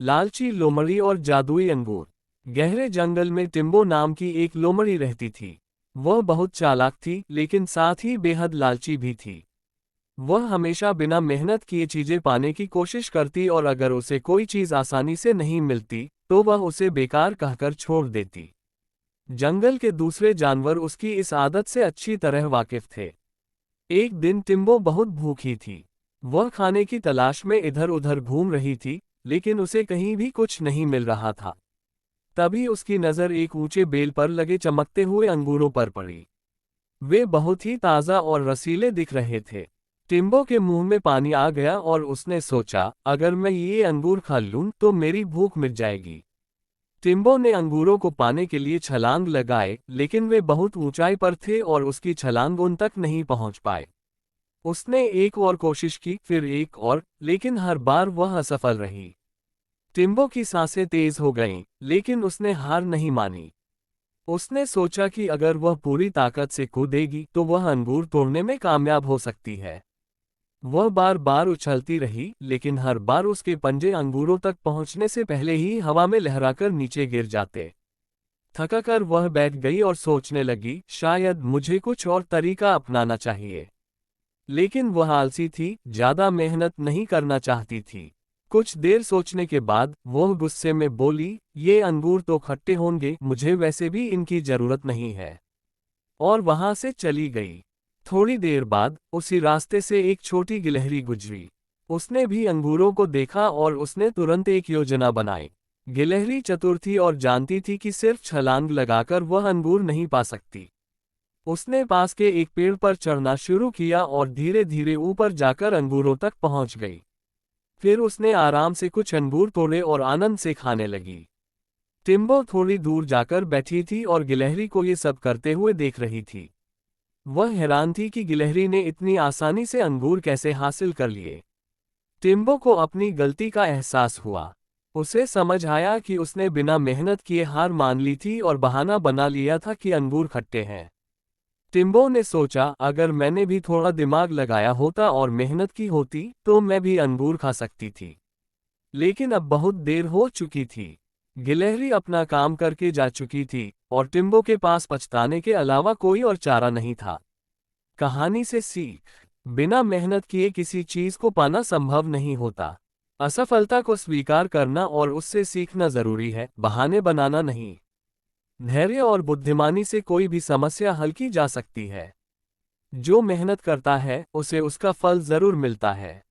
लालची लोमड़ी और जादुई अंगूर। गहरे जंगल में टिम्बो नाम की एक लोमड़ी रहती थी। वह बहुत चालाक थी, लेकिन साथ ही बेहद लालची भी थी। वह हमेशा बिना मेहनत किए चीजें पाने की कोशिश करती और अगर उसे कोई चीज आसानी से नहीं मिलती तो वह उसे बेकार कहकर छोड़ देती। जंगल के दूसरे जानवर उसकी इस आदत से अच्छी तरह वाकिफ थे। एक दिन टिम्बो बहुत भूखी थी। वह खाने की तलाश में इधर उधर घूम रही थी, लेकिन उसे कहीं भी कुछ नहीं मिल रहा था। तभी उसकी नज़र एक ऊंचे बेल पर लगे चमकते हुए अंगूरों पर पड़ी। वे बहुत ही ताज़ा और रसीले दिख रहे थे। टिम्बो के मुंह में पानी आ गया और उसने सोचा, अगर मैं ये अंगूर खा लूं तो मेरी भूख मिट जाएगी। टिम्बो ने अंगूरों को पाने के लिए छलांग लगाए, लेकिन वे बहुत ऊंचाई पर थे और उसकी छलांग उन तक नहीं पहुंच पाए। उसने एक और कोशिश की, फिर एक और, लेकिन हर बार वह असफल रही। टिम्बो की सांसें तेज हो गईं, लेकिन उसने हार नहीं मानी। उसने सोचा कि अगर वह पूरी ताकत से कूदेगी तो वह अंगूर तोड़ने में कामयाब हो सकती है। वह बार बार उछलती रही, लेकिन हर बार उसके पंजे अंगूरों तक पहुंचने से पहले ही हवा में लहराकर नीचे गिर जाते। थकाकर वह बैठ गई और सोचने लगी, शायद मुझे कुछ और तरीका अपनाना चाहिए। लेकिन वह आलसी थी, ज्यादा मेहनत नहीं करना चाहती थी। कुछ देर सोचने के बाद वह गुस्से में बोली, ये अंगूर तो खट्टे होंगे, मुझे वैसे भी इनकी जरूरत नहीं है। और वहां से चली गई। थोड़ी देर बाद उसी रास्ते से एक छोटी गिलहरी गुजरी। उसने भी अंगूरों को देखा और उसने तुरंत एक योजना बनाई। गिलहरी चतुर थी और जानती थी कि सिर्फ छलांग लगाकर वह अंगूर नहीं पा सकती। उसने पास के एक पेड़ पर चढ़ना शुरू किया और धीरे धीरे ऊपर जाकर अंगूरों तक पहुंच गई। फिर उसने आराम से कुछ अंगूर तोड़े और आनंद से खाने लगी। टिम्बो थोड़ी दूर जाकर बैठी थी और गिलहरी को ये सब करते हुए देख रही थी। वह हैरान थी कि गिलहरी ने इतनी आसानी से अंगूर कैसे हासिल कर लिए। टिम्बो को अपनी गलती का एहसास हुआ। उसे समझ आया कि उसने बिना मेहनत किए हार मान ली थी और बहाना बना लिया था कि अंगूर खट्टे हैं। टिम्बो ने सोचा, अगर मैंने भी थोड़ा दिमाग लगाया होता और मेहनत की होती तो मैं भी अंगूर खा सकती थी। लेकिन अब बहुत देर हो चुकी थी। गिलहरी अपना काम करके जा चुकी थी और टिम्बो के पास पछताने के अलावा कोई और चारा नहीं था। कहानी से सीख, बिना मेहनत किए किसी चीज को पाना संभव नहीं होता। असफलता को स्वीकार करना और उससे सीखना जरूरी है, बहाने बनाना नहीं। धैर्य और बुद्धिमानी से कोई भी समस्या हल की जा सकती है। जो मेहनत करता है उसे उसका फल जरूर मिलता है।